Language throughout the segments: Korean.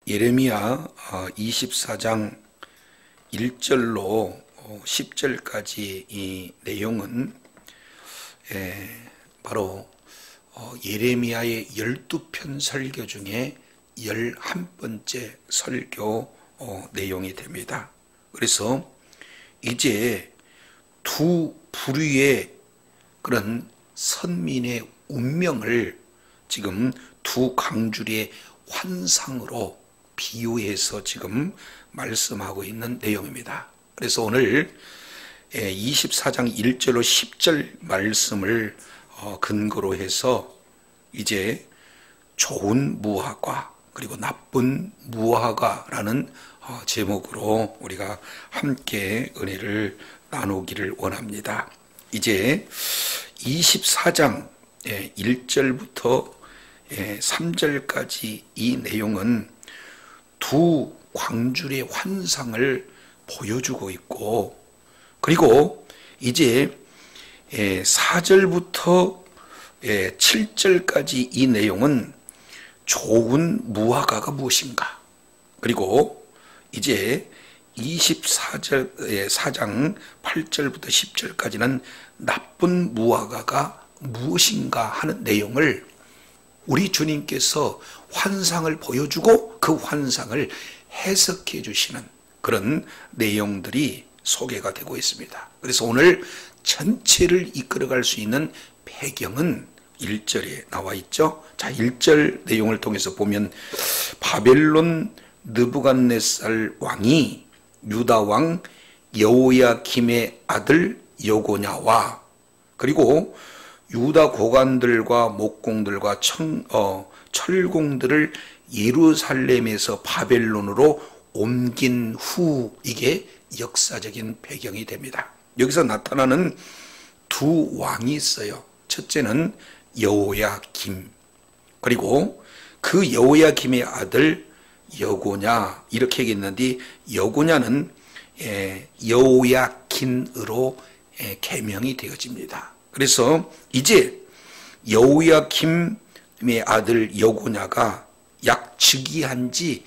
예레미야 24장 1절로 10절까지 이 내용은 바로 예레미야의 12편 설교 중에 11번째 설교 내용이 됩니다. 그래서 이제 두 부류의 그런 선민의 운명을 지금 두 강줄의 환상으로 비유해서 지금 말씀하고 있는 내용입니다. 그래서 오늘 24장 1절로 10절 말씀을 근거로 해서 이제 좋은 무화과 그리고 나쁜 무화과라는 제목으로 우리가 함께 은혜를 나누기를 원합니다. 이제 24장 1절부터 3절까지 이 내용은 두 광줄의 환상을 보여주고 있고, 그리고 이제 4절부터 7절까지 이 내용은 좋은 무화과가 무엇인가, 그리고 이제 4장 8절부터 10절까지는 나쁜 무화과가 무엇인가 하는 내용을 우리 주님께서 환상을 보여주고 그 환상을 해석해 주시는 그런 내용들이 소개가 되고 있습니다. 그래서 오늘 전체를 이끌어갈 수 있는 배경은 1절에 나와 있죠. 자, 1절 내용을 통해서 보면 바벨론 느부갓네살 왕이 유다 왕 여호야김의 아들 여고냐와 그리고 유다 고관들과 목공들과 철공들을 예루살렘에서 바벨론으로 옮긴 후, 이게 역사적인 배경이 됩니다. 여기서 나타나는 두 왕이 있어요. 첫째는 여호야김, 그리고 그 여호야김의 아들 여고냐, 이렇게 얘기했는데 여고냐는 여호야긴으로 개명이 되어집니다. 그래서 이제 여호야김의 아들 여고냐가 약 즉위한 지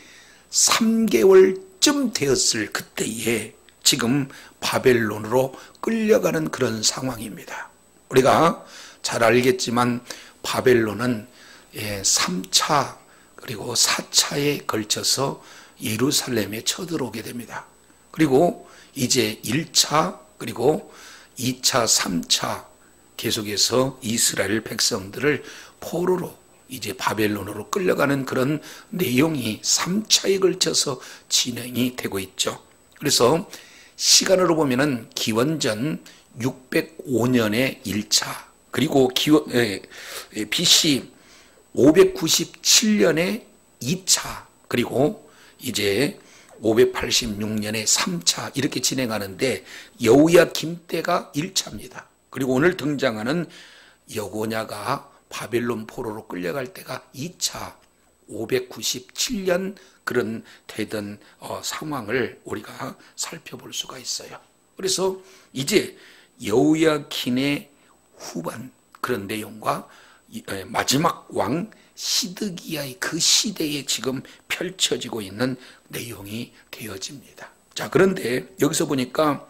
3개월쯤 되었을 그때에 지금 바벨론으로 끌려가는 그런 상황입니다. 우리가 잘 알겠지만 바벨론은 3차 그리고 4차에 걸쳐서 예루살렘에 쳐들어오게 됩니다. 그리고 이제 1차 그리고 2차 3차 계속해서 이스라엘 백성들을 포로로 이제 바벨론으로 끌려가는 그런 내용이 3차에 걸쳐서 진행이 되고 있죠. 그래서 시간으로 보면은 기원전 605년에 1차, 그리고 BC 597년에 2차, 그리고 이제 586년에 3차 이렇게 진행하는데 여호야김 때가 1차입니다. 그리고 오늘 등장하는 여고냐가 바벨론 포로로 끌려갈 때가 2차 597년 그런 되던 상황을 우리가 살펴볼 수가 있어요. 그래서 이제 여호야긴의 후반 그런 내용과 마지막 왕 시드기야의 그 시대에 지금 펼쳐지고 있는 내용이 되어집니다. 자, 그런데 여기서 보니까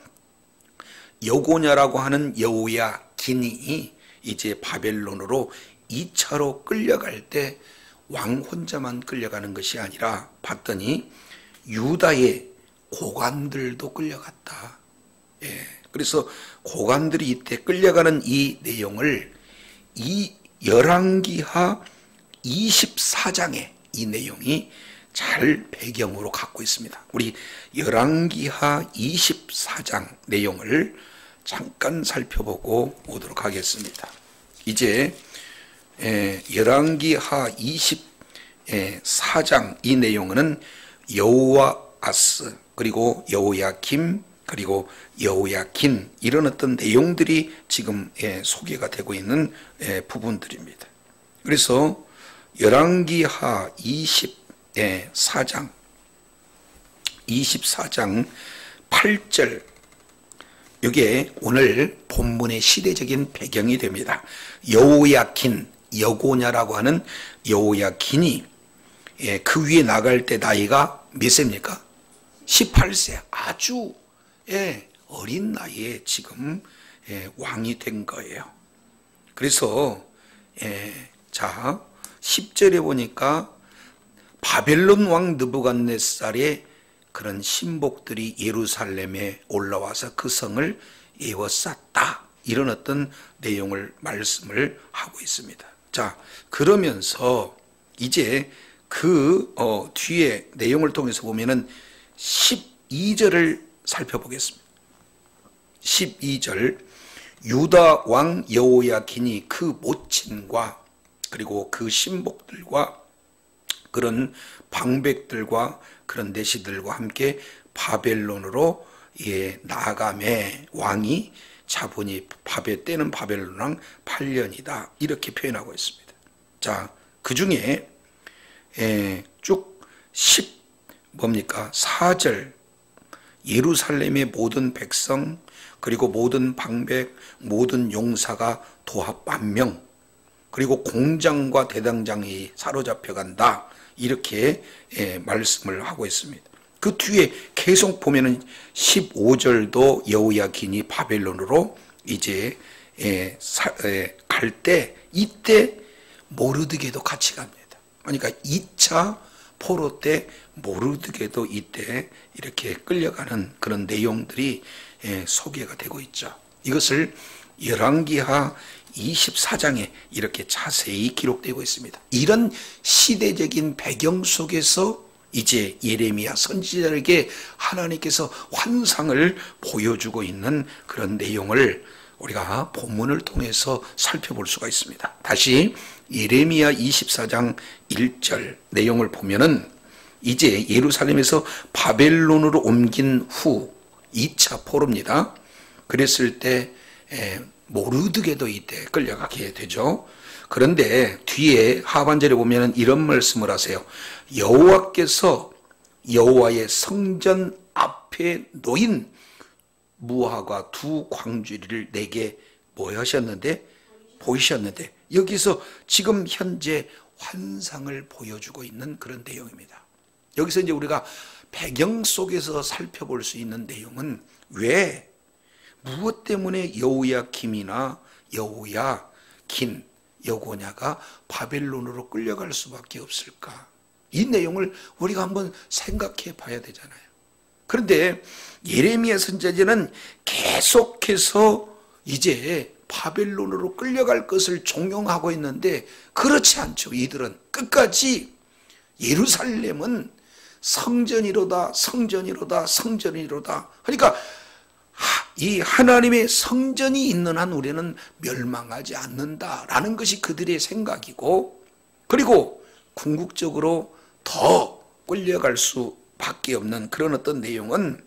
여고냐라고 하는 여호야긴이 이제 바벨론으로 2차로 끌려갈 때 왕 혼자만 끌려가는 것이 아니라 봤더니 유다의 고관들도 끌려갔다. 그래서 고관들이 이때 끌려가는 이 내용을 이 열왕기하 24장에 이 내용이 잘 배경으로 갖고 있습니다. 우리 열왕기하 24장 내용을 잠깐 살펴보고 오도록 하겠습니다. 이제 열왕기하 24장 이 내용은 여호아스 그리고 여호야김 그리고 여호야긴 이런 어떤 내용들이 지금 소개가 되고 있는 부분들입니다. 그래서 열왕기하 24장 8절, 이게 오늘 본문의 시대적인 배경이 됩니다. 여호야긴, 여고냐라고 하는 여호야긴이 그 위에 나갈 때 나이가 몇 세입니까? 18세. 아주 어린 나이에 지금 왕이 된 거예요. 그래서 자 10절에 보니까 바벨론 왕 느부갓네살의 그런 신복들이 예루살렘에 올라와서 그 성을 에워쌌다. 이런 어떤 내용을 말씀을 하고 있습니다. 자, 그러면서 이제 그 뒤에 내용을 통해서 보면은 12절을 살펴보겠습니다. 12절 유다 왕 여호야긴이 그 모친과 그리고 그 신복들과 그런 방백들과 그런 내시들과 함께 바벨론으로 나아가매 왕이 자본이 때는 바벨론 왕 8년이다. 이렇게 표현하고 있습니다. 자, 그 중에 쭉 4절 예루살렘의 모든 백성 그리고 모든 방백 모든 용사가 도합 10,000명 그리고 공장과 대당장이 사로잡혀간다. 이렇게 말씀을 하고 있습니다. 그 뒤에 계속 보면은 15절도 여호야긴이 바벨론으로 이제 갈 때 이때 모르드게도 같이 갑니다. 그러니까 2차 포로 때 모르드게도 이때 이렇게 끌려가는 그런 내용들이 소개가 되고 있죠. 이것을 열왕기하 24장에 이렇게 자세히 기록되고 있습니다. 이런 시대적인 배경 속에서 이제 예레미야 선지자에게 하나님께서 환상을 보여주고 있는 그런 내용을 우리가 본문을 통해서 살펴볼 수가 있습니다. 다시 예레미야 24장 1절 내용을 보면은 이제 예루살렘에서 바벨론으로 옮긴 후 2차 포로입니다. 그랬을 때 모르드게도 이때 끌려가게 되죠. 그런데 뒤에 하반절에 보면 이런 말씀을 하세요. 여호와께서 여호와의 성전 앞에 놓인 무화과 2 광주리를 내게 보이셨는데 여기서 지금 현재 환상을 보여주고 있는 그런 내용입니다. 여기서 이제 우리가 배경 속에서 살펴볼 수 있는 내용은 왜 무엇 때문에 여호야김이나 여호야긴 여고냐가 바벨론으로 끌려갈 수밖에 없을까? 이 내용을 우리가 한번 생각해 봐야 되잖아요. 그런데 예레미야 선지자는 계속해서 이제 바벨론으로 끌려갈 것을 종용하고 있는데 그렇지 않죠. 이들은 끝까지 예루살렘은 성전이로다 성전이로다 성전이로다. 그러니까 이 하나님의 성전이 있는 한 우리는 멸망하지 않는다라는 것이 그들의 생각이고, 그리고 궁극적으로 더 끌려갈 수밖에 없는 그런 어떤 내용은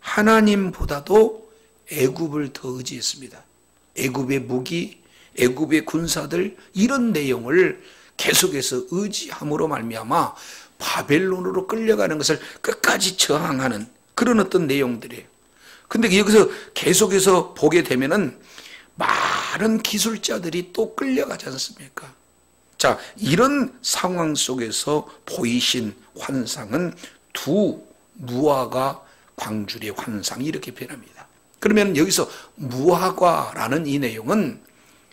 하나님보다도 애굽을 더 의지했습니다. 애굽의 무기, 애굽의 군사들, 이런 내용을 계속해서 의지함으로 말미암아 바벨론으로 끌려가는 것을 끝까지 저항하는 그런 어떤 내용들이에요. 근데 여기서 계속해서 보게 되면은 많은 기술자들이 또 끌려가지 않습니까? 자, 이런 상황 속에서 보이신 환상은 2 무화과 광주리의 환상, 이렇게 표현합니다. 그러면 여기서 무화과라는 이 내용은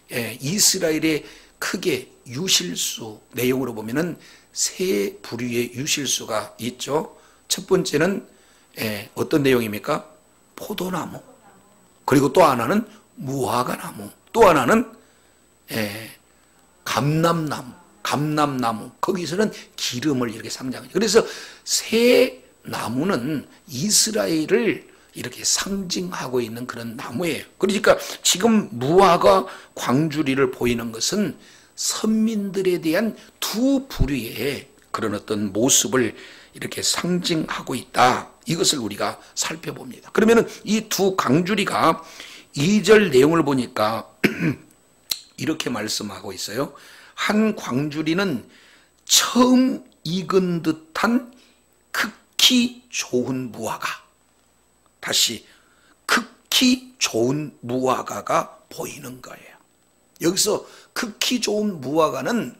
이스라엘의 크게 유실수 내용으로 보면은 3 부류의 유실수가 있죠. 첫 번째는 어떤 내용입니까? 포도나무, 그리고 또 하나는 무화과나무, 또 하나는 감람나무, 거기서는 기름을 이렇게 상징하죠. 그래서 3 나무는 이스라엘을 이렇게 상징하고 있는 그런 나무예요. 그러니까 지금 무화과 광주리를 보이는 것은 선민들에 대한 2 부류의 그런 어떤 모습을 이렇게 상징하고 있다. 이것을 우리가 살펴봅니다. 그러면은 이 2 광주리가 2절 내용을 보니까 이렇게 말씀하고 있어요. 한 광주리는 처음 익은 듯한 극히 좋은 무화과. 다시 극히 좋은 무화과가 보이는 거예요. 여기서 극히 좋은 무화과는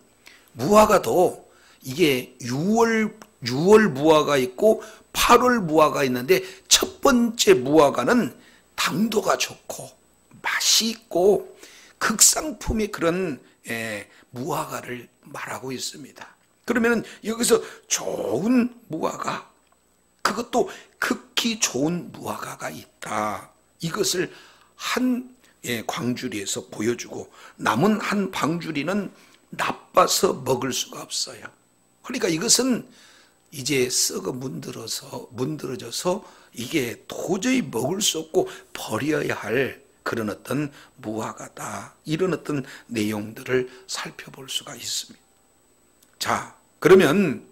무화과도 이게 6월 무화과 있고 8월 무화과 있는데 첫 번째 무화과는 당도가 좋고 맛이 있고 극상품의 그런 무화과를 말하고 있습니다. 그러면 여기서 좋은 무화과, 그것도 극히 좋은 무화과가 있다. 이것을 한 광주리에서 보여주고 남은 한 방주리는 나빠서 먹을 수가 없어요. 그러니까 이것은 이제 썩어 문드러져서 이게 도저히 먹을 수 없고 버려야 할 그런 어떤 무화과다. 이런 어떤 내용들을 살펴볼 수가 있습니다. 자, 그러면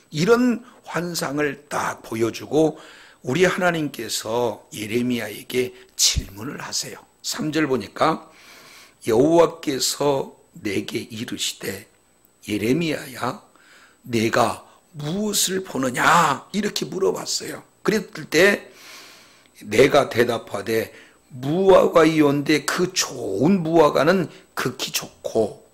이런 환상을 딱 보여주고 우리 하나님께서 예레미야에게 질문을 하세요. 3절 보니까 여호와께서 내게 이르시되 예레미야야 내가 무엇을 보느냐 이렇게 물어봤어요. 그랬을 때 내가 대답하되 무화과이온데 그 좋은 무화과는 극히 좋고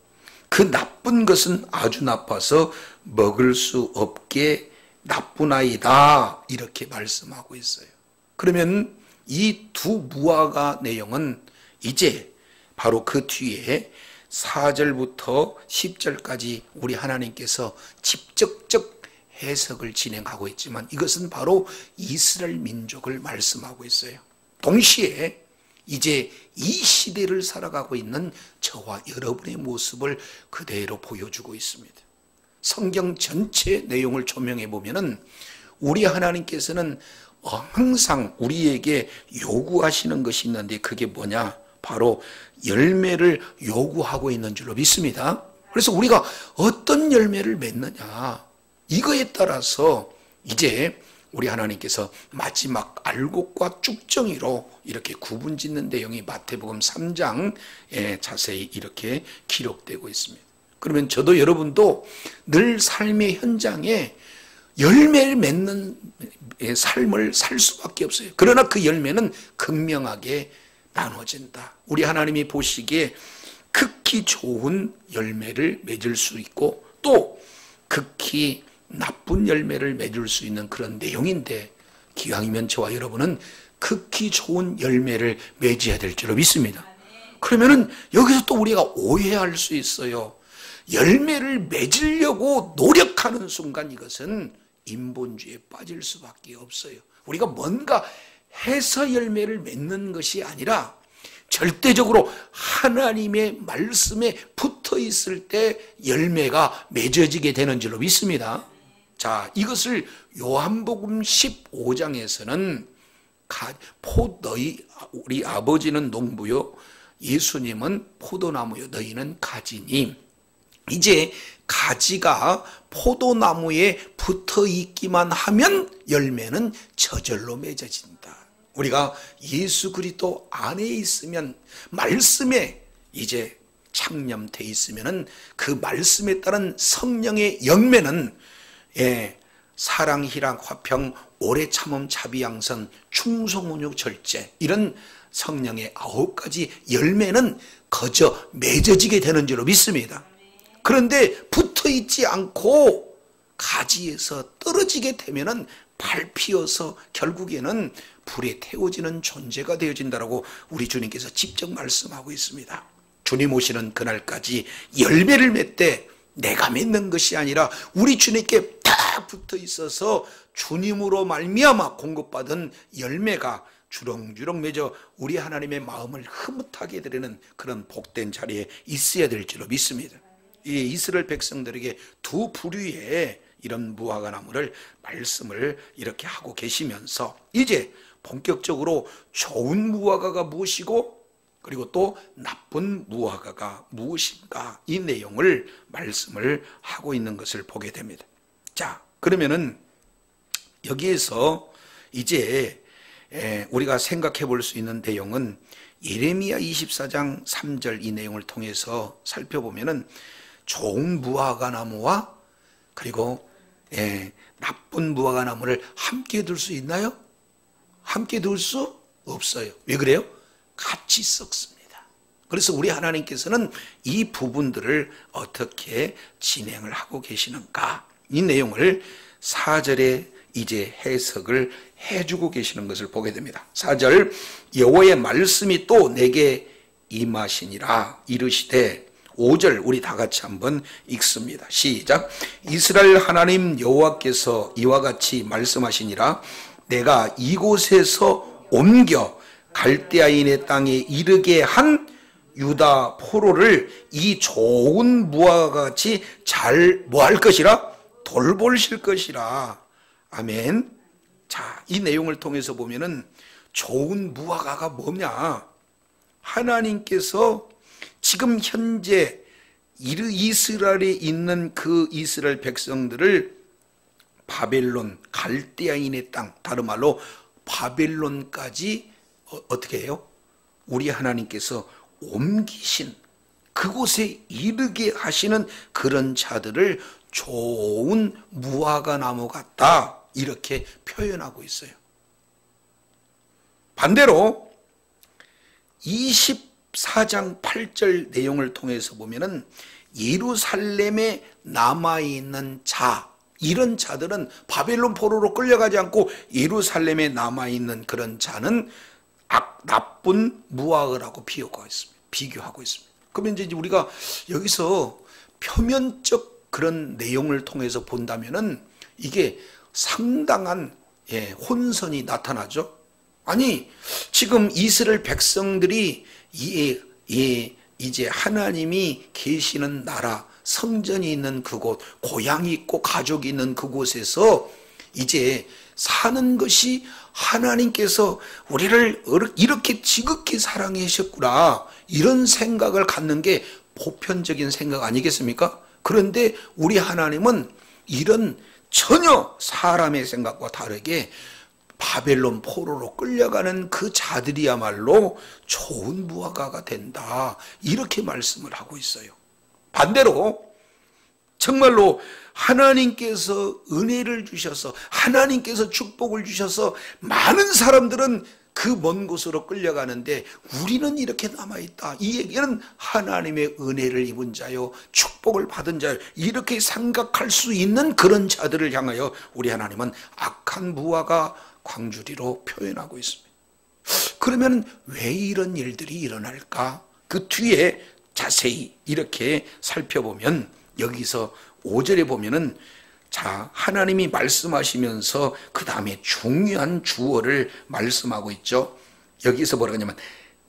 그 나쁜 것은 아주 나빠서 먹을 수 없게 나쁘나이다 이렇게 말씀하고 있어요. 그러면 이 두 무화과 내용은 이제 바로 그 뒤에 4절부터 10절까지 우리 하나님께서 직접적 해석을 진행하고 있지만 이것은 바로 이스라엘 민족을 말씀하고 있어요. 동시에 이제 이 시대를 살아가고 있는 저와 여러분의 모습을 그대로 보여주고 있습니다. 성경 전체 내용을 조명해 보면은 우리 하나님께서는 항상 우리에게 요구하시는 것이 있는데 그게 뭐냐? 바로 열매를 요구하고 있는 줄로 믿습니다. 그래서 우리가 어떤 열매를 맺느냐 이거에 따라서 이제 우리 하나님께서 마지막 알곡과 쭉정이로 이렇게 구분짓는 내용이 마태복음 3장에 자세히 이렇게 기록되고 있습니다. 그러면 저도 여러분도 늘 삶의 현장에 열매를 맺는 삶을 살 수밖에 없어요. 그러나 그 열매는 극명하게 나눠진다. 우리 하나님이 보시기에 극히 좋은 열매를 맺을 수 있고 또 극히 나쁜 열매를 맺을 수 있는 그런 내용인데 기왕이면 저와 여러분은 극히 좋은 열매를 맺어야 될 줄로 믿습니다. 그러면은 여기서 또 우리가 오해할 수 있어요. 열매를 맺으려고 노력하는 순간 이것은 인본주의에 빠질 수밖에 없어요. 우리가 뭔가 해서 열매를 맺는 것이 아니라 절대적으로 하나님의 말씀에 붙어 있을 때 열매가 맺어지게 되는 줄로 믿습니다. 자, 이것을 요한복음 15장에서는 우리 아버지는 농부요 예수님은 포도나무요 너희는 가지니 이제 가지가 포도나무에 붙어 있기만 하면 열매는 저절로 맺어진다. 우리가 예수 그리스도 안에 있으면 말씀에 이제 창념돼 있으면은 그 말씀에 따른 성령의 열매는 사랑, 희락, 화평, 오래 참음, 자비, 양선, 충성, 온유, 절제 이런 성령의 9가지 열매는 거저 맺어지게 되는 줄로 믿습니다. 그런데 붙어 있지 않고 가지에서 떨어지게 되면은 밟히어서 결국에는 불에 태워지는 존재가 되어진다라고 우리 주님께서 직접 말씀하고 있습니다. 주님 오시는 그날까지 열매를 맺되 내가 맺는 것이 아니라 우리 주님께 딱 붙어 있어서 주님으로 말미암아 공급받은 열매가 주렁주렁 맺어 우리 하나님의 마음을 흐뭇하게 드리는 그런 복된 자리에 있어야 될 줄로 믿습니다. 이 이스라엘 백성들에게 두 부류의 이런 무화과 나무를 말씀을 이렇게 하고 계시면서 이제 본격적으로 좋은 무화과가 무엇이고 그리고 또 나쁜 무화과가 무엇인가 이 내용을 말씀을 하고 있는 것을 보게 됩니다. 자, 그러면은 여기에서 이제 우리가 생각해 볼 수 있는 내용은 예레미야 24장 3절 이 내용을 통해서 살펴보면은 좋은 무화과 나무와 그리고 나쁜 무화과 나무를 함께 둘 수 있나요? 함께 둘 수 없어요. 왜 그래요? 같이 썩습니다. 그래서 우리 하나님께서는 이 부분들을 어떻게 진행을 하고 계시는가, 이 내용을 4절에 이제 해석을 해주고 계시는 것을 보게 됩니다. 4절, 여호와의 말씀이 또 내게 임하시니라 이르시되, 5절 우리 다 같이 한번 읽습니다. 시작. 이스라엘 하나님 여호와께서 이와 같이 말씀하시니라, 내가 이곳에서 옮겨 갈대아인의 땅에 이르게 한 유다 포로를 이 좋은 무화과 같이 잘 뭐 할 것이라? 돌보실 것이라. 아멘. 자, 이 내용을 통해서 보면은 좋은 무화과가 뭐냐? 하나님께서 지금 현재 이스라엘에 있는 그 이스라엘 백성들을 바벨론, 갈대아인의 땅, 다른 말로 바벨론까지 어떻게 해요? 우리 하나님께서 옮기신, 그곳에 이르게 하시는 그런 자들을 좋은 무화과 나무 같다, 이렇게 표현하고 있어요. 반대로 24장 8절 내용을 통해서 보면은 예루살렘에 남아있는 자, 이런 자들은 바벨론 포로로 끌려가지 않고 예루살렘에 남아있는 그런 자는 나쁜 무화과라고 비교하고 있습니다. 그러면 이제 우리가 여기서 표면적 그런 내용을 통해서 본다면은 이게 상당한 혼선이 나타나죠. 아니, 지금 이스라엘 백성들이 이제 하나님이 계시는 나라, 성전이 있는 그곳, 고향이 있고 가족이 있는 그곳에서 이제 사는 것이 하나님께서 우리를 이렇게 지극히 사랑하셨구나, 이런 생각을 갖는 게 보편적인 생각 아니겠습니까? 그런데 우리 하나님은 이런 전혀 사람의 생각과 다르게 바벨론 포로로 끌려가는 그 자들이야말로 좋은 무화과가 된다, 이렇게 말씀을 하고 있어요. 반대로 정말로 하나님께서 은혜를 주셔서, 하나님께서 축복을 주셔서 많은 사람들은 그 먼 곳으로 끌려가는데 우리는 이렇게 남아있다, 이 얘기는 하나님의 은혜를 입은 자요, 축복을 받은 자요, 이렇게 생각할 수 있는 그런 자들을 향하여 우리 하나님은 악한 무화과 광주리로 표현하고 있습니다. 그러면 왜 이런 일들이 일어날까? 그 뒤에 자세히 이렇게 살펴보면, 여기서 5절에 보면은, 자, 하나님이 말씀하시면서 그 다음에 중요한 주어를 말씀하고 있죠. 여기서 뭐라고 하냐면,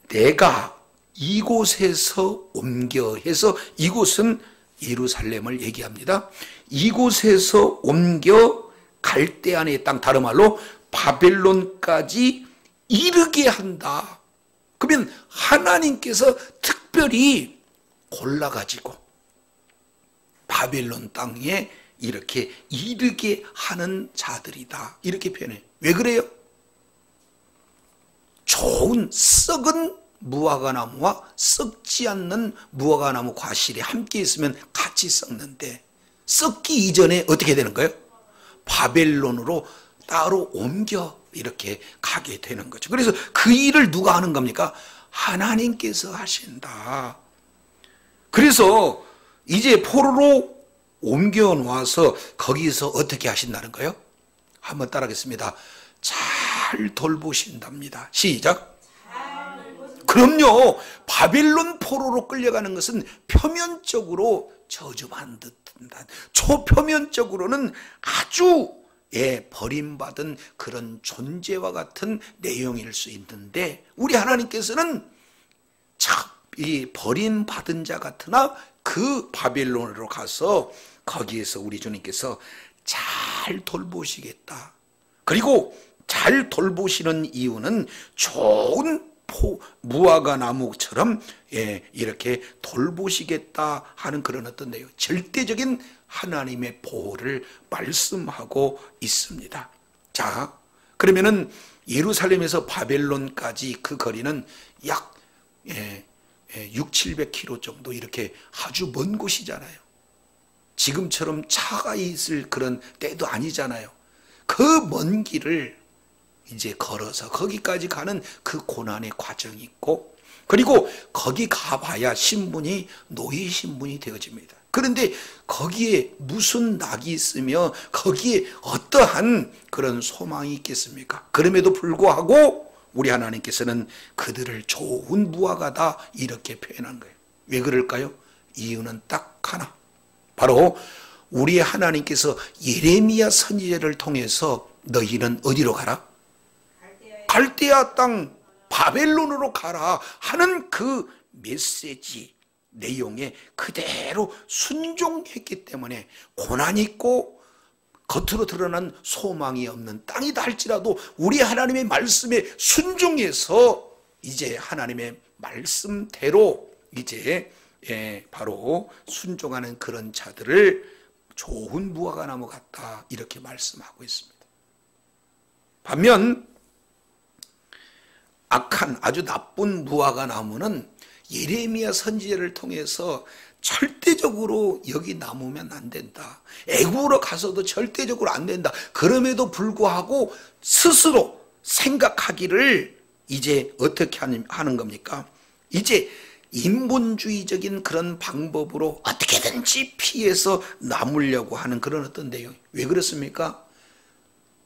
내가 이곳에서 옮겨 해서, 이곳은 예루살렘을 얘기합니다. 이곳에서 옮겨 갈대아인의 땅, 다른 말로 바벨론까지 이르게 한다. 그러면 하나님께서 특별히 골라가지고 바벨론 땅에 이렇게 이르게 하는 자들이다, 이렇게 표현해요. 왜 그래요? 좋은 썩은 무화과나무와 썩지 않는 무화과나무 과실이 함께 있으면 같이 썩는데, 썩기 이전에 어떻게 되는 거예요? 바벨론으로 따로 옮겨 이렇게 가게 되는 거죠. 그래서 그 일을 누가 하는 겁니까? 하나님께서 하신다. 그래서 이제 포로로 옮겨 놓아서 거기서 어떻게 하신다는 거예요? 한번 따라하겠습니다. 잘 돌보신답니다. 시작. 그럼요. 바벨론 포로로 끌려가는 것은 표면적으로 저주받는 듯한, 초표면적으로는 아주 버림받은 그런 존재와 같은 내용일 수 있는데, 우리 하나님께서는 이 버림받은 자 같으나 그 바벨론으로 가서 거기에서 우리 주님께서 잘 돌보시겠다. 그리고 잘 돌보시는 이유는 좋은 무화과 나무처럼 이렇게 돌보시겠다 하는 그런 어떤 내용, 절대적인 하나님의 보호를 말씀하고 있습니다. 자, 그러면은 예루살렘에서 바벨론까지 그 거리는 약 600-700km 정도, 이렇게 아주 먼 곳이잖아요. 지금처럼 차가 있을 그런 때도 아니잖아요. 그 먼 길을 이제 걸어서 거기까지 가는 그 고난의 과정이 있고, 그리고 거기 가봐야 신분이 노예 신분이 되어집니다. 그런데 거기에 무슨 낙이 있으며 거기에 어떠한 그런 소망이 있겠습니까? 그럼에도 불구하고 우리 하나님께서는 그들을 좋은 무화과다 이렇게 표현한 거예요. 왜 그럴까요? 이유는 딱 하나. 바로 우리 하나님께서 예레미야 선지자를 통해서 너희는 어디로 가라? 갈대아 땅 바벨론으로 가라 하는 그 메시지 내용에 그대로 순종했기 때문에 고난이 있고 겉으로 드러난 소망이 없는 땅이다 할지라도 우리 하나님의 말씀에 순종해서 이제 하나님의 말씀대로 이제 바로 순종하는 그런 자들을 좋은 무화과 나무 같다 이렇게 말씀하고 있습니다. 반면 악한 아주 나쁜 무화과 나무는 예레미야 선지자를 통해서 절대적으로 여기 남으면 안 된다. 애굽으로 가서도 절대적으로 안 된다. 그럼에도 불구하고 스스로 생각하기를 이제 어떻게 하는 겁니까? 이제 인본주의적인 그런 방법으로 어떻게든지 피해서 남으려고 하는 그런 어떤 내용. 왜 그렇습니까?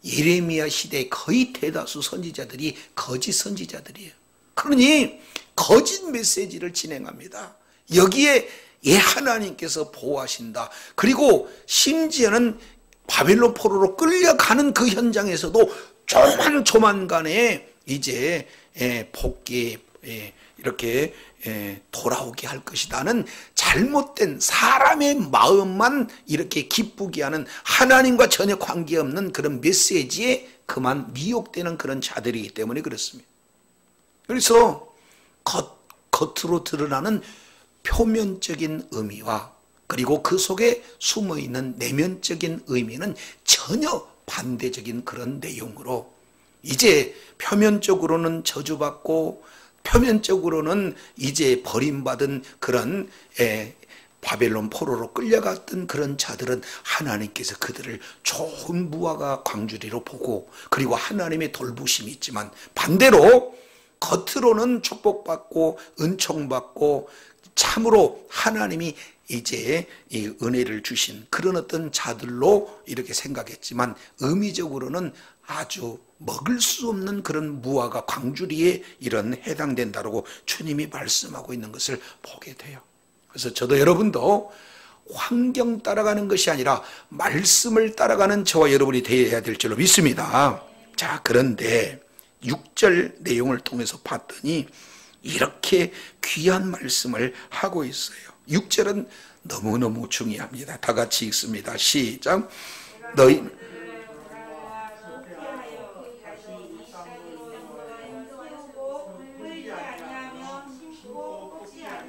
예레미야 시대의 거의 대다수 선지자들이 거짓 선지자들이에요. 그러니 거짓 메시지를 진행합니다. 여기에 하나님께서 보호하신다. 그리고 심지어는 바벨론 포로로 끌려가는 그 현장에서도 조만간에 이제 복귀 이렇게 돌아오게 할 것이다는 잘못된 사람의 마음만 이렇게 기쁘게 하는 하나님과 전혀 관계없는 그런 메시지에 그만 미혹되는 그런 자들이기 때문에 그렇습니다. 그래서 겉으로 드러나는 표면적인 의미와 그리고 그 속에 숨어있는 내면적인 의미는 전혀 반대적인 그런 내용으로 이제 표면적으로는 저주받고 표면적으로는 이제 버림받은 그런 바벨론 포로로 끌려갔던 그런 자들은 하나님께서 그들을 좋은 무화과 광주리로 보고 그리고 하나님의 돌보심이 있지만 반대로 겉으로는 축복받고 은총받고 참으로 하나님이 이제 이 은혜를 주신 그런 어떤 자들로 이렇게 생각했지만 의미적으로는 아주 먹을 수 없는 그런 무화과 광주리에 이런 해당된다라고 주님이 말씀하고 있는 것을 보게 돼요. 그래서 저도 여러분도 환경 따라가는 것이 아니라 말씀을 따라가는 저와 여러분이 되어야 될 줄로 믿습니다. 자, 그런데 6절 내용을 통해서 봤더니 이렇게 귀한 말씀을 하고 있어요. 6절은 너무너무 중요합니다. 다 같이 읽습니다. 시작. 너희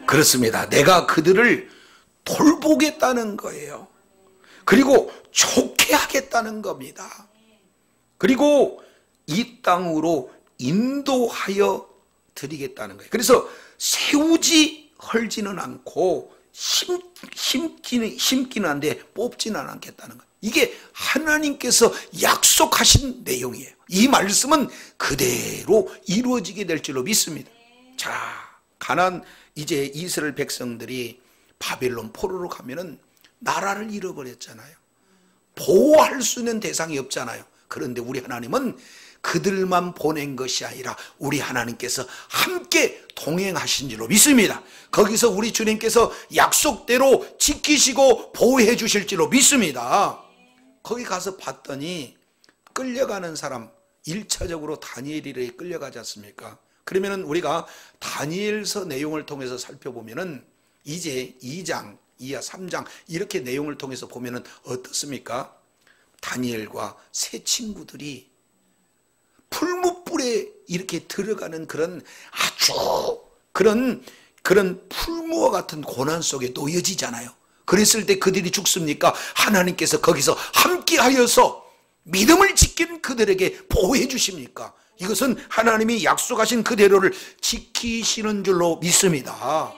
그렇습니다. 내가 그들을 돌보겠다는 거예요. 그리고 좋게 하겠다는 겁니다. 그리고 이 땅으로 인도하여 드리겠다는 거예요. 그래서 세우지 헐지는 않고 심기는 한데 뽑지는 않겠다는 거예요. 이게 하나님께서 약속하신 내용이에요. 이 말씀은 그대로 이루어지게 될 줄로 믿습니다. 자, 가나안 이제 이스라엘 백성들이 바벨론 포로로 가면은 나라를 잃어버렸잖아요. 보호할 수 있는 대상이 없잖아요. 그런데 우리 하나님은 그들만 보낸 것이 아니라 우리 하나님께서 함께 동행하신 줄로 믿습니다. 거기서 우리 주님께서 약속대로 지키시고 보호해 주실 줄로 믿습니다. 거기 가서 봤더니 끌려가는 사람 1차적으로 다니엘이 끌려가지 않습니까? 그러면은 우리가 다니엘서 내용을 통해서 살펴보면은 이제 2장, 이하 3장 이렇게 내용을 통해서 보면은 어떻습니까? 다니엘과 세 친구들이 풀무불에 이렇게 들어가는 그런 아주 그런 풀무와 같은 고난 속에 놓여지잖아요. 그랬을 때 그들이 죽습니까? 하나님께서 거기서 함께하여서 믿음을 지킨 그들에게 보호해 주십니까? 이것은 하나님이 약속하신 그대로를 지키시는 줄로 믿습니다.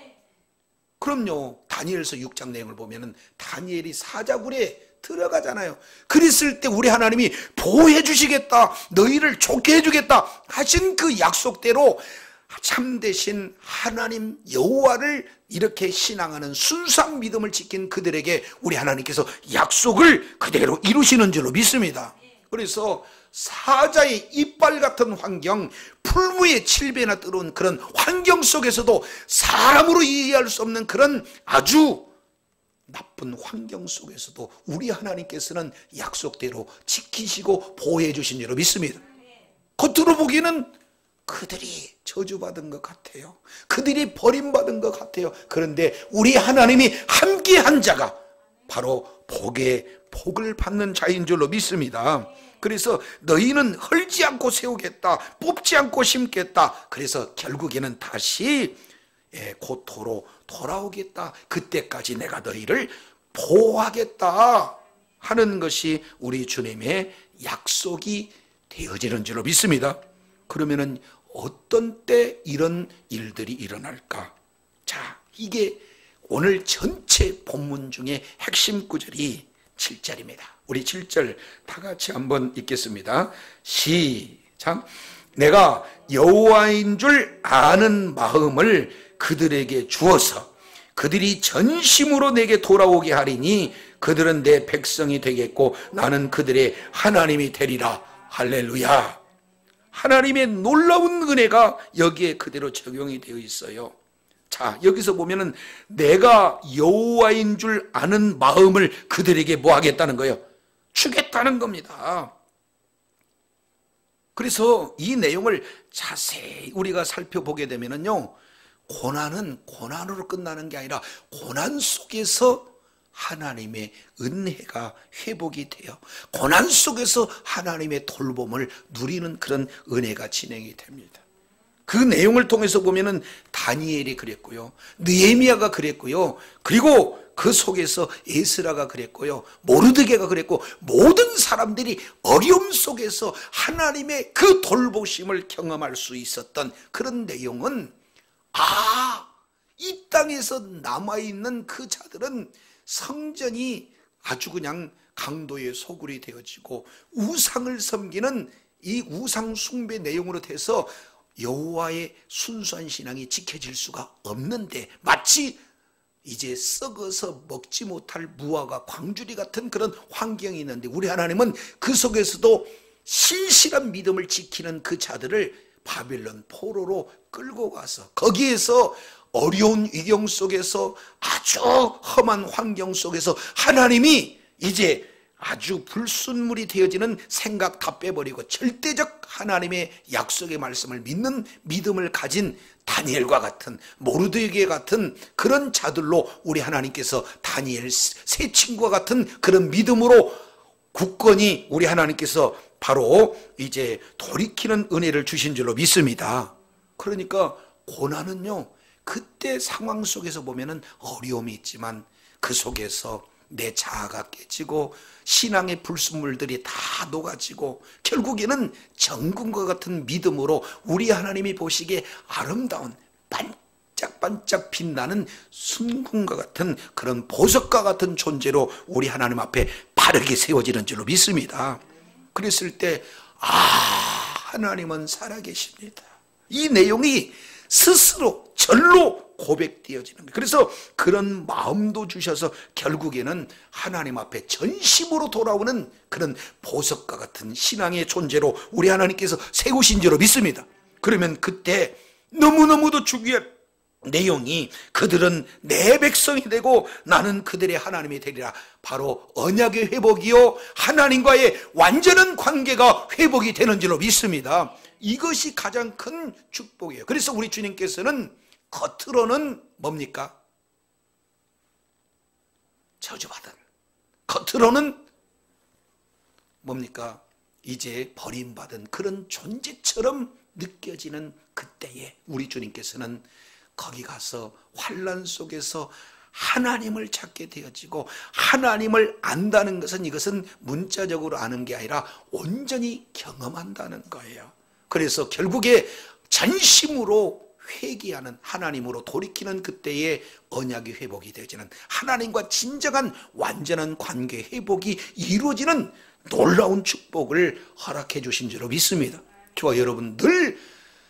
그럼요. 다니엘서 6장 내용을 보면은 다니엘이 사자굴에 들어가잖아요. 그랬을 때 우리 하나님이 보호해 주시겠다, 너희를 좋게 해주겠다 하신 그 약속대로 참되신 하나님 여호와를 이렇게 신앙하는 순수한 믿음을 지킨 그들에게 우리 하나님께서 약속을 그대로 이루시는 줄로 믿습니다. 그래서 사자의 이빨 같은 환경, 풀무의 7배나 뜨거운 그런 환경 속에서도 사람으로 이해할 수 없는 그런 아주 나쁜 환경 속에서도 우리 하나님께서는 약속대로 지키시고 보호해 주신 줄로 믿습니다. 겉으로 보기에는 그들이 저주받은 것 같아요. 그들이 버림받은 것 같아요. 그런데 우리 하나님이 함께한 자가 바로 복을 받는 자인 줄로 믿습니다. 그래서 너희는 헐지 않고 세우겠다, 뽑지 않고 심겠다. 그래서 결국에는 다시 고토로 돌아오겠다. 그때까지 내가 너희를 보호하겠다 하는 것이 우리 주님의 약속이 되어지는 줄로 믿습니다. 그러면은 어떤 때 이런 일들이 일어날까? 자, 이게 오늘 전체 본문 중에 핵심 구절이 7절입니다. 우리 7절 다 같이 한번 읽겠습니다. 시작. 내가 여호와인 줄 아는 마음을 그들에게 주어서 그들이 전심으로 내게 돌아오게 하리니 그들은 내 백성이 되겠고 나는 그들의 하나님이 되리라. 할렐루야. 하나님의 놀라운 은혜가 여기에 그대로 적용이 되어 있어요. 자, 여기서 보면은 내가 여호와인 줄 아는 마음을 그들에게 뭐 하겠다는 거예요? 주겠다는 겁니다. 그래서 이 내용을 자세히 우리가 살펴보게 되면은요, 고난은 고난으로 끝나는 게 아니라 고난 속에서 하나님의 은혜가 회복이 돼요. 고난 속에서 하나님의 돌봄을 누리는 그런 은혜가 진행이 됩니다. 그 내용을 통해서 보면은 다니엘이 그랬고요, 느헤미야가 그랬고요, 그리고 그 속에서 에스라가 그랬고요, 모르드게가 그랬고, 모든 사람들이 어려움 속에서 하나님의 그 돌보심을 경험할 수 있었던 그런 내용은, 이 땅에서 남아있는 그 자들은 성전이 아주 그냥 강도의 소굴이 되어지고 우상을 섬기는 이 우상 숭배 내용으로 돼서 여호와의 순수한 신앙이 지켜질 수가 없는데, 마치 이제 썩어서 먹지 못할 무화과 광주리 같은 그런 환경이 있는데, 우리 하나님은 그 속에서도 신실한 믿음을 지키는 그 자들을 바빌론 포로로 끌고 가서 거기에서 어려운 위경 속에서 아주 험한 환경 속에서 하나님이 이제 아주 불순물이 되어지는 생각 다 빼버리고 절대적 하나님의 약속의 말씀을 믿는 믿음을 가진 다니엘과 같은, 모르드게 같은 그런 자들로 우리 하나님께서 다니엘 세 친구와 같은 그런 믿음으로 굳건히 우리 하나님께서 바로 이제 돌이키는 은혜를 주신 줄로 믿습니다. 그러니까 고난은요, 그때 상황 속에서 보면은 어려움이 있지만 그 속에서 내 자아가 깨지고 신앙의 불순물들이 다 녹아지고 결국에는 정금과 같은 믿음으로 우리 하나님이 보시기에 아름다운 반짝반짝 빛나는 순금과 같은 그런 보석과 같은 존재로 우리 하나님 앞에 바르게 세워지는 줄로 믿습니다. 그랬을 때 하나님은 살아계십니다. 이 내용이 스스로 절로 고백되어지는 거예요. 그래서 그런 마음도 주셔서 결국에는 하나님 앞에 전심으로 돌아오는 그런 보석과 같은 신앙의 존재로 우리 하나님께서 세우신 줄로 믿습니다. 그러면 그때 너무너무도 중요한 내용이, 그들은 내 백성이 되고 나는 그들의 하나님이 되리라. 바로 언약의 회복이요, 하나님과의 완전한 관계가 회복이 되는 줄로 믿습니다. 이것이 가장 큰 축복이에요. 그래서 우리 주님께서는 겉으로는 뭡니까? 저주받은, 겉으로는 뭡니까? 이제 버림받은 그런 존재처럼 느껴지는 그때에 우리 주님께서는 거기 가서 환난 속에서 하나님을 찾게 되어지고, 하나님을 안다는 것은 이것은 문자적으로 아는 게 아니라 온전히 경험한다는 거예요. 그래서 결국에 전심으로 회개하는, 하나님으로 돌이키는 그때의 언약의 회복이 되어지는, 하나님과 진정한 완전한 관계 회복이 이루어지는 놀라운 축복을 허락해 주신 줄로 믿습니다. 저와 여러분 늘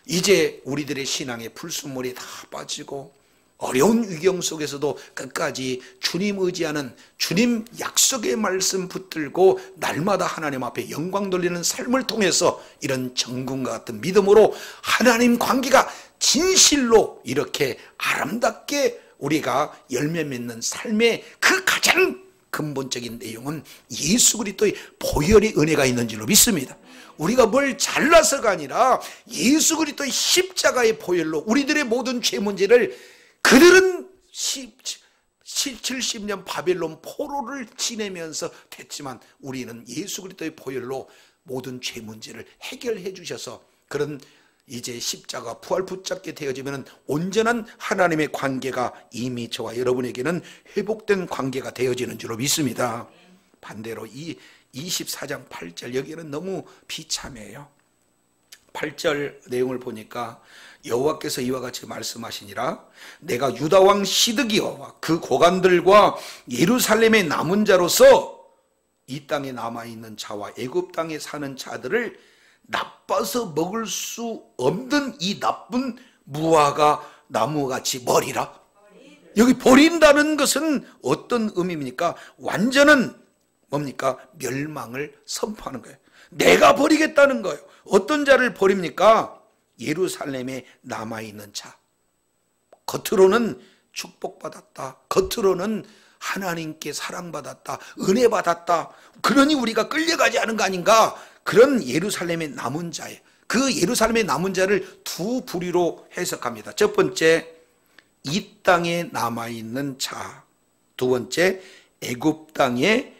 이제 우리들의 신앙의 불순물이 다 빠지고 어려운 위경 속에서도 끝까지 주님 의지하는 주님 약속의 말씀 붙들고 날마다 하나님 앞에 영광 돌리는 삶을 통해서 이런 정금과 같은 믿음으로 하나님 관계가 진실로 이렇게 아름답게 우리가 열매 맺는 삶의 그 가장 근본적인 내용은 예수 그리스도의 보혈의 은혜가 있는 줄로 믿습니다. 우리가 뭘 잘나서가 아니라 예수 그리스도의 십자가의 보혈로 우리들의 모든 죄 문제를, 그들은 70년 바벨론 포로를 지내면서 됐지만 우리는 예수 그리스도의 보혈로 모든 죄 문제를 해결해 주셔서 그런 이제 십자가 부활 붙잡게 되어지면 온전한 하나님의 관계가 이미 저와 여러분에게는 회복된 관계가 되어지는 줄로 믿습니다. 반대로 이 24장 8절 여기는 너무 비참해요. 8절 내용을 보니까 여호와께서 이와 같이 말씀하시니라. 내가 유다 왕 시드기야와 그 고관들과 예루살렘의 남은 자로서 이 땅에 남아있는 자와 애굽 땅에 사는 자들을 나빠서 먹을 수 없는 이 나쁜 무화과 나무같이 버리라. 여기 버린다는 것은 어떤 의미입니까? 완전한 뭡니까? 멸망을 선포하는 거예요. 내가 버리겠다는 거예요. 어떤 자를 버립니까? 예루살렘에 남아있는 자. 겉으로는 축복받았다, 겉으로는 하나님께 사랑받았다, 은혜받았다, 그러니 우리가 끌려가지 않은 거 아닌가? 그런 예루살렘의 남은 자예요. 그 예루살렘의 남은 자를 두 부류로 해석합니다. 첫 번째, 이 땅에 남아있는 자. 두 번째, 애굽 땅에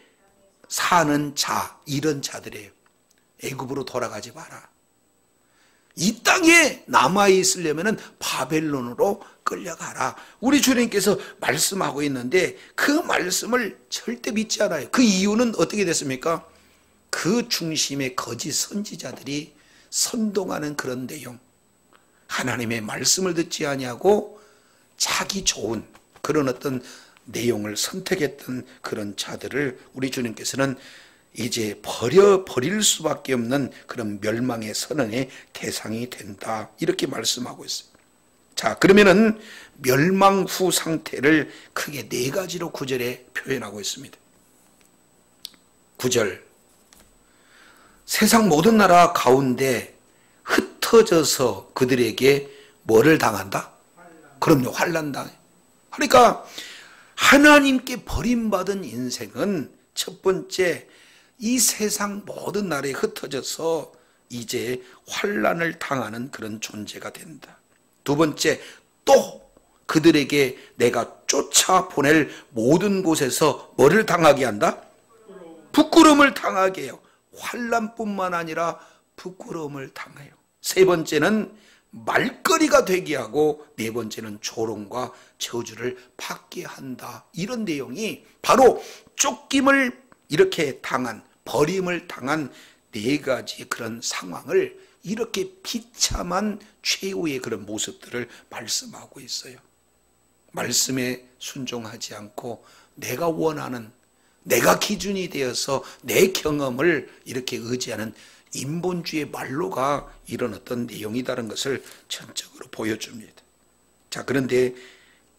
사는 자. 이런 자들이에요. 애굽으로 돌아가지 마라. 이 땅에 남아있으려면 바벨론으로 끌려가라. 우리 주님께서 말씀하고 있는데 그 말씀을 절대 믿지 않아요. 그 이유는 어떻게 됐습니까? 그 중심의 거짓 선지자들이 선동하는 그런 내용, 하나님의 말씀을 듣지 아니하고 자기 좋은 그런 어떤 내용을 선택했던 그런 자들을 우리 주님께서는 이제 버릴 수밖에 없는 그런 멸망의 선언의 대상이 된다, 이렇게 말씀하고 있어요. 자, 그러면은 멸망 후 상태를 크게 네 가지로 9절에 표현하고 있습니다. 9절, 세상 모든 나라 가운데 흩어져서 그들에게 뭐를 당한다? 그럼요, 환난 당해. 그러니까 하나님께 버림받은 인생은 첫 번째, 이 세상 모든 나라에 흩어져서 이제 환난을 당하는 그런 존재가 된다. 두 번째, 또 그들에게 내가 쫓아보낼 모든 곳에서 뭐를 당하게 한다? 부끄러움을 당하게 해요. 환난뿐만 아니라 부끄러움을 당해요. 세 번째는 말거리가 되게 하고, 네 번째는 조롱과 저주를 받게 한다. 이런 내용이 바로 쫓김을 이렇게 당한, 버림을 당한 네 가지 그런 상황을 이렇게 비참한 최후의 그런 모습들을 말씀하고 있어요. 말씀에 순종하지 않고 내가 원하는, 내가 기준이 되어서 내 경험을 이렇게 의지하는 인본주의 말로가 이런 어떤 내용이다라는 것을 전적으로 보여줍니다. 자, 그런데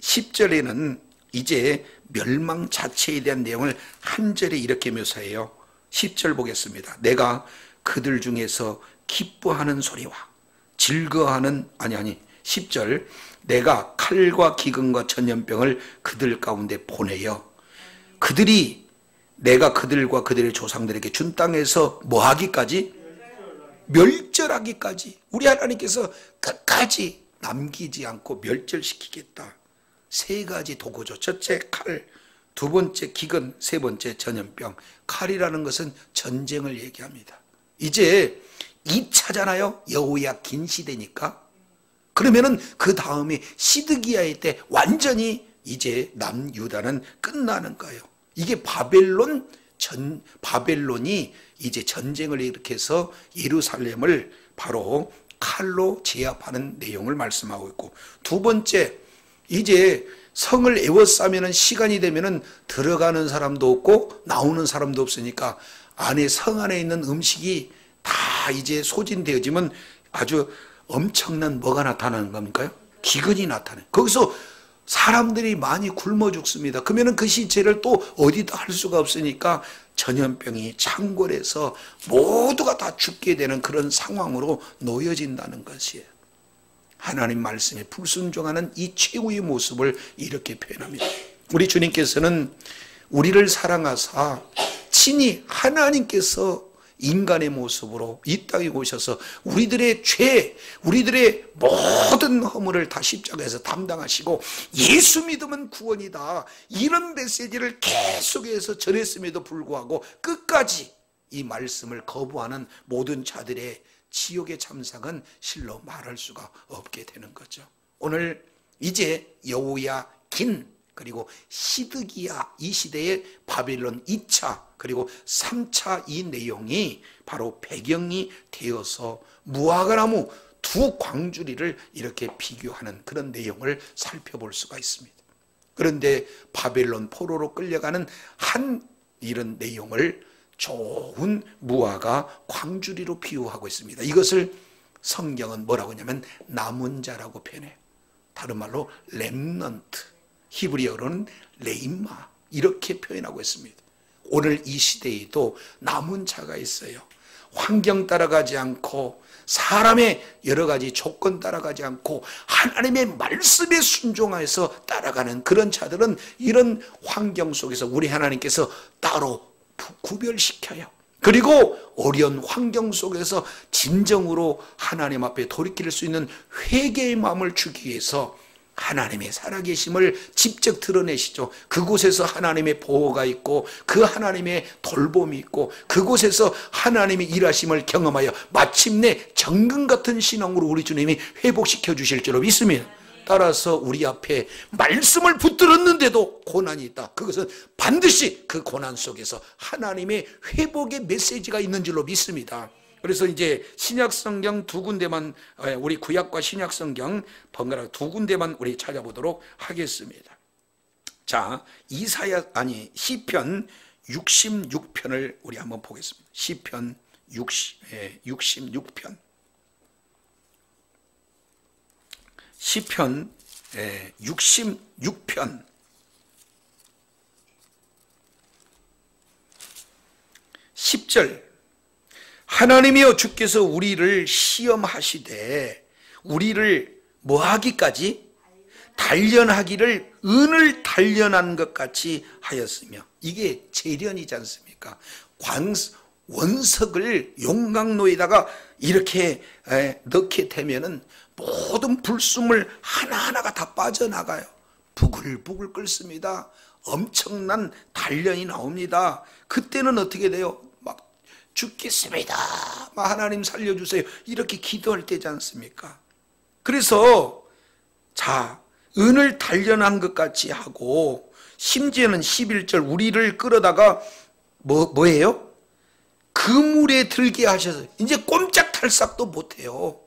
10절에는 이제 멸망 자체에 대한 내용을 한 절에 이렇게 묘사해요. 10절 보겠습니다. 내가 그들 중에서 기뻐하는 소리와 즐거워하는, 10절, 내가 칼과 기근과 전염병을 그들 가운데 보내어 그들이 내가 그들과 그들의 조상들에게 준 땅에서 뭐하기까지? 멸절하기까지. 우리 하나님께서 끝까지 남기지 않고 멸절시키겠다. 세 가지 도구죠. 첫째 칼, 두 번째 기근, 세 번째 전염병. 칼이라는 것은 전쟁을 얘기합니다. 이제 2차잖아요. 여호야긴 시대니까. 그러면은 그 다음에 시드기야의 때 완전히 이제 남유다는 끝나는 거예요. 이게 바벨론이 이제 전쟁을 일으켜서 예루살렘을 바로 칼로 제압하는 내용을 말씀하고 있고, 두 번째, 이제 성을 에워싸면은 시간이 되면은 들어가는 사람도 없고 나오는 사람도 없으니까 안에 성 안에 있는 음식이 다 이제 소진되어지면 아주 엄청난 뭐가 나타나는 겁니까? 기근이 나타나요. 거기서 사람들이 많이 굶어 죽습니다. 그러면 그 시체를 또 어디다 할 수가 없으니까 전염병이 창궐해서 모두가 다 죽게 되는 그런 상황으로 놓여진다는 것이에요. 하나님 말씀에 불순종하는 이 최후의 모습을 이렇게 표현합니다. 우리 주님께서는 우리를 사랑하사 친히 하나님께서 인간의 모습으로 이 땅에 오셔서 우리들의 죄, 우리들의 모든 허물을 다 십자가에서 담당하시고 예수 믿으면 구원이다, 이런 메시지를 계속해서 전했음에도 불구하고 끝까지 이 말씀을 거부하는 모든 자들의 지옥의 참상은 실로 말할 수가 없게 되는 거죠. 오늘 이제 여호야긴 그리고 시드기야, 이 시대의 바벨론 2차 그리고 3차 이 내용이 바로 배경이 되어서 무화과나무 두 광주리를 이렇게 비교하는 그런 내용을 살펴볼 수가 있습니다. 그런데 바벨론 포로로 끌려가는 한 이런 내용을 좋은 무화과 광주리로 비유하고 있습니다. 이것을 성경은 뭐라고 하냐면 남은 자라고 표현해요. 다른 말로 렘넌트, 히브리어로는 레임마, 이렇게 표현하고 있습니다. 오늘 이 시대에도 남은 자가 있어요. 환경 따라가지 않고 사람의 여러 가지 조건 따라가지 않고 하나님의 말씀에 순종해서 따라가는 그런 자들은 이런 환경 속에서 우리 하나님께서 따로 구별시켜요. 그리고 어려운 환경 속에서 진정으로 하나님 앞에 돌이킬 수 있는 회개의 마음을 주기 위해서 하나님의 살아계심을 직접 드러내시죠. 그곳에서 하나님의 보호가 있고 그 하나님의 돌봄이 있고 그곳에서 하나님의 일하심을 경험하여 마침내 정금 같은 신앙으로 우리 주님이 회복시켜 주실 줄로 믿습니다. 따라서 우리 앞에 말씀을 붙들었는데도 고난이 있다. 그것은 반드시 그 고난 속에서 하나님의 회복의 메시지가 있는 줄로 믿습니다. 그래서 이제 신약성경 두 군데만, 우리 구약과 신약성경 번갈아 두 군데만 우리 찾아보도록 하겠습니다. 자, 시편 66편을 우리 한번 보겠습니다. 시편 66편. 시편 66편 10절, 하나님이여 주께서 우리를 시험하시되 우리를 뭐하기까지? 단련하기를 은을 단련한 것 같이 하였으며, 이게 재련이지 않습니까? 원석을 용광로에다가 이렇게 넣게 되면은 모든 불순물 하나하나가 다 빠져나가요. 부글부글 끓습니다. 엄청난 단련이 나옵니다. 그때는 어떻게 돼요? 막 죽겠습니다, 막 하나님 살려주세요, 이렇게 기도할 때지 않습니까? 그래서 자, 은을 단련한 것 같이 하고, 심지어는 11절 우리를 끌어다가 뭐예요? 그물에 들게 하셔서 이제 꼼짝달싹도 못해요.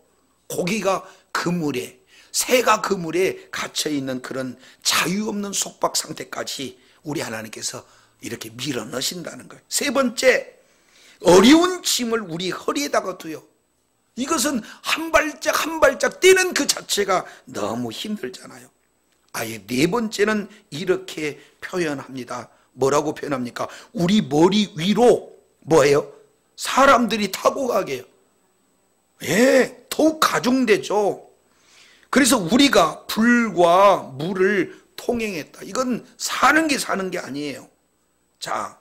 고기가 그물에, 새가 그물에 갇혀있는 그런 자유 없는 속박 상태까지 우리 하나님께서 이렇게 밀어넣으신다는 거예요. 세 번째, 어려운 짐을 우리 허리에다가 두요. 이것은 한 발짝 한 발짝 뛰는 그 자체가 너무 힘들잖아요. 아예 네 번째는 이렇게 표현합니다. 뭐라고 표현합니까? 우리 머리 위로 뭐예요? 사람들이 타고 가게요. 예, 더욱 가중되죠. 그래서 우리가 불과 물을 통행했다. 이건 사는 게 아니에요. 자,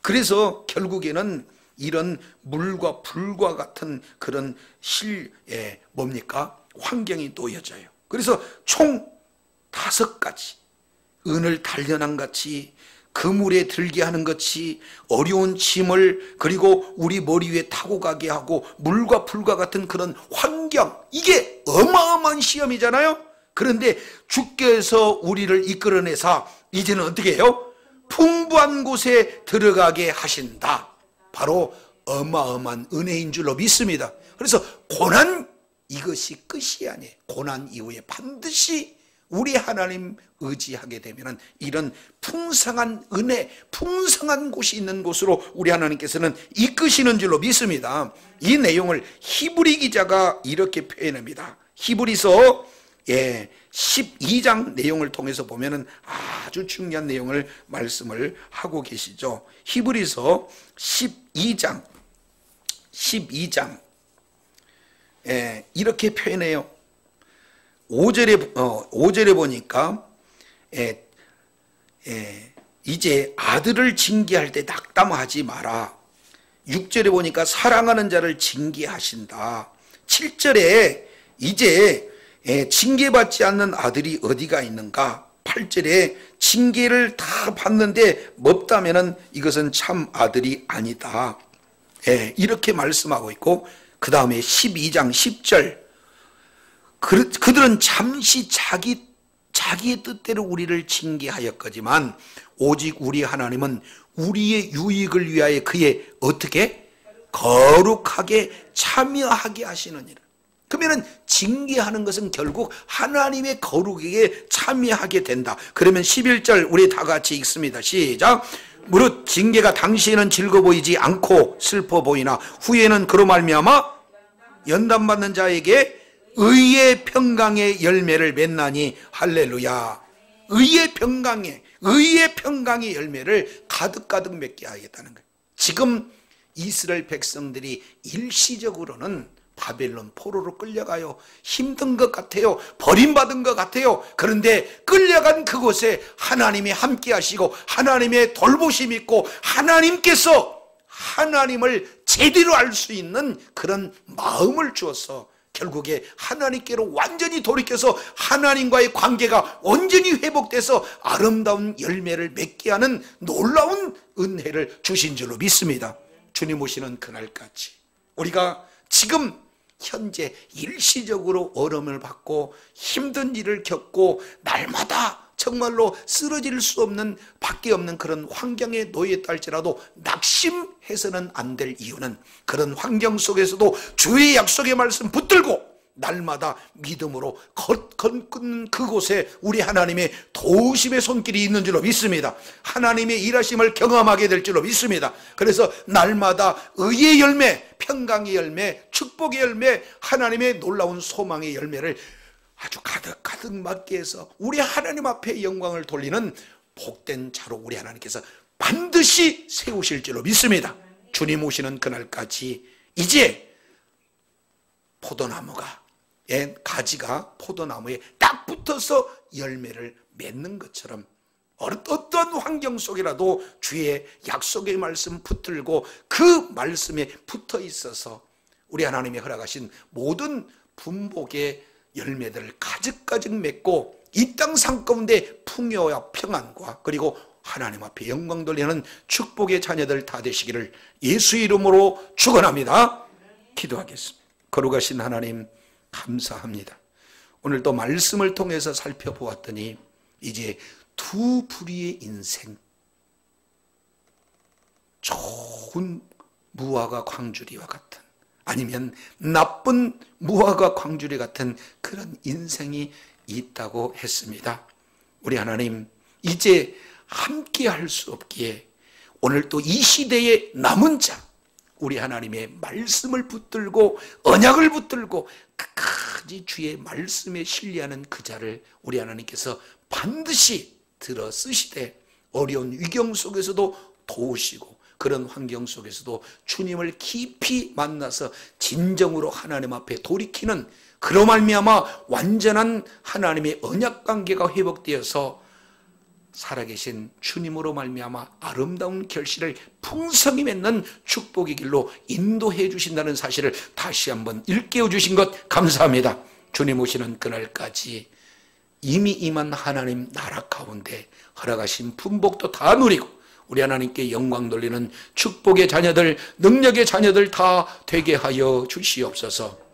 그래서 결국에는 이런 물과 불과 같은 그런 뭡니까? 환경이 놓여져요. 그래서 총 5가지, 은을 단련한 같이, 그물에 들게 하는 것이, 어려운 짐을, 그리고 우리 머리 위에 타고 가게 하고, 물과 불과 같은 그런 환경, 이게 어마어마한 시험이잖아요. 그런데 주께서 우리를 이끌어내사 이제는 어떻게 해요? 풍부한 곳에 들어가게 하신다. 바로 어마어마한 은혜인 줄로 믿습니다. 그래서 고난, 이것이 끝이 아니에요. 고난 이후에 반드시 우리 하나님 의지하게 되면 이런 풍성한 은혜, 풍성한 곳이 있는 곳으로 우리 하나님께서는 이끄시는 줄로 믿습니다. 이 내용을 히브리 기자가 이렇게 표현합니다. 히브리서 12장 내용을 통해서 보면은 아주 중요한 내용을 말씀을 하고 계시죠. 히브리서 12장 이렇게 표현해요. 5절에 보니까 이제 아들을 징계할 때 낙담하지 마라. 6절에 보니까 사랑하는 자를 징계하신다. 7절에 이제 징계받지 않는 아들이 어디가 있는가. 8절에 징계를 다 받는데 없다면은 이것은 참 아들이 아니다. 이렇게 말씀하고 있고, 그 다음에 12장 10절 그들은 잠시 자기의 뜻대로 우리를 징계하였거지만 오직 우리 하나님은 우리의 유익을 위하여 그의 어떻게 거룩하게 참여하게 하시느니라. 그러면 징계하는 것은 결국 하나님의 거룩에 참여하게 된다. 그러면 11절 우리 다 같이 읽습니다. 시작. 무릇 징계가 당시에는 즐거워 보이지 않고 슬퍼 보이나 후에는 그로 말미암아 연단받는 자에게 의의 평강의 열매를 맺나니 할렐루야. 의의 평강의 열매를 가득 맺게 하겠다는 거예요. 지금 이스라엘 백성들이 일시적으로는 바벨론 포로로 끌려가요. 힘든 것 같아요. 버림받은 것 같아요. 그런데 끌려간 그곳에 하나님이 함께 하시고 하나님의 돌보심이 있고 하나님께서 하나님을 제대로 알 수 있는 그런 마음을 주어서 결국에 하나님께로 완전히 돌이켜서 하나님과의 관계가 온전히 회복돼서 아름다운 열매를 맺게 하는 놀라운 은혜를 주신 줄로 믿습니다. 주님 오시는 그날까지 우리가 지금 현재 일시적으로 어려움을 받고 힘든 일을 겪고 날마다 정말로 쓰러질 수 없는 밖에 없는 그런 환경에 놓였다 할지라도 낙심해서는 안 될 이유는 그런 환경 속에서도 주의 약속의 말씀 붙들고 날마다 믿음으로 걷는 그곳에 우리 하나님의 도우심의 손길이 있는 줄로 믿습니다. 하나님의 일하심을 경험하게 될 줄로 믿습니다. 그래서 날마다 의의 열매, 평강의 열매, 축복의 열매, 하나님의 놀라운 소망의 열매를 아주 가득 맞게 해서 우리 하나님 앞에 영광을 돌리는 복된 자로 우리 하나님께서 반드시 세우실 줄로 믿습니다. 주님 오시는 그날까지 이제 포도나무가 가지가 포도나무에 딱 붙어서 열매를 맺는 것처럼 어떤 환경 속이라도 주의 약속의 말씀 붙들고 그 말씀에 붙어 있어서 우리 하나님이 허락하신 모든 분복의 열매들을 가득 맺고 이 땅 산 가운데 풍요와 평안과 그리고 하나님 앞에 영광 돌리는 축복의 자녀들 다 되시기를 예수 이름으로 축원합니다. 기도하겠습니다. 거룩하신 하나님 감사합니다. 오늘 또 말씀을 통해서 살펴보았더니 이제 두 부류의 인생, 좋은 무화과 광주리와 같은 아니면 나쁜 무화과 광주리 같은 그런 인생이 있다고 했습니다. 우리 하나님 이제 함께 할 수 없기에 오늘 또 이 시대의 남은 자 우리 하나님의 말씀을 붙들고 언약을 붙들고 끝까지 주의 말씀에 신뢰하는 그 자를 우리 하나님께서 반드시 들어 쓰시되 어려운 위경 속에서도 도우시고 그런 환경 속에서도 주님을 깊이 만나서 진정으로 하나님 앞에 돌이키는 그로 말미암아 완전한 하나님의 언약 관계가 회복되어서 살아계신 주님으로 말미암아 아름다운 결실을 풍성히 맺는 축복의 길로 인도해 주신다는 사실을 다시 한번 일깨워 주신 것 감사합니다. 주님 오시는 그날까지 이미 임한 하나님 나라 가운데 허락하신 분복도 다 누리고 우리 하나님께 영광 돌리는 축복의 자녀들, 능력의 자녀들 다 되게 하여 주시옵소서.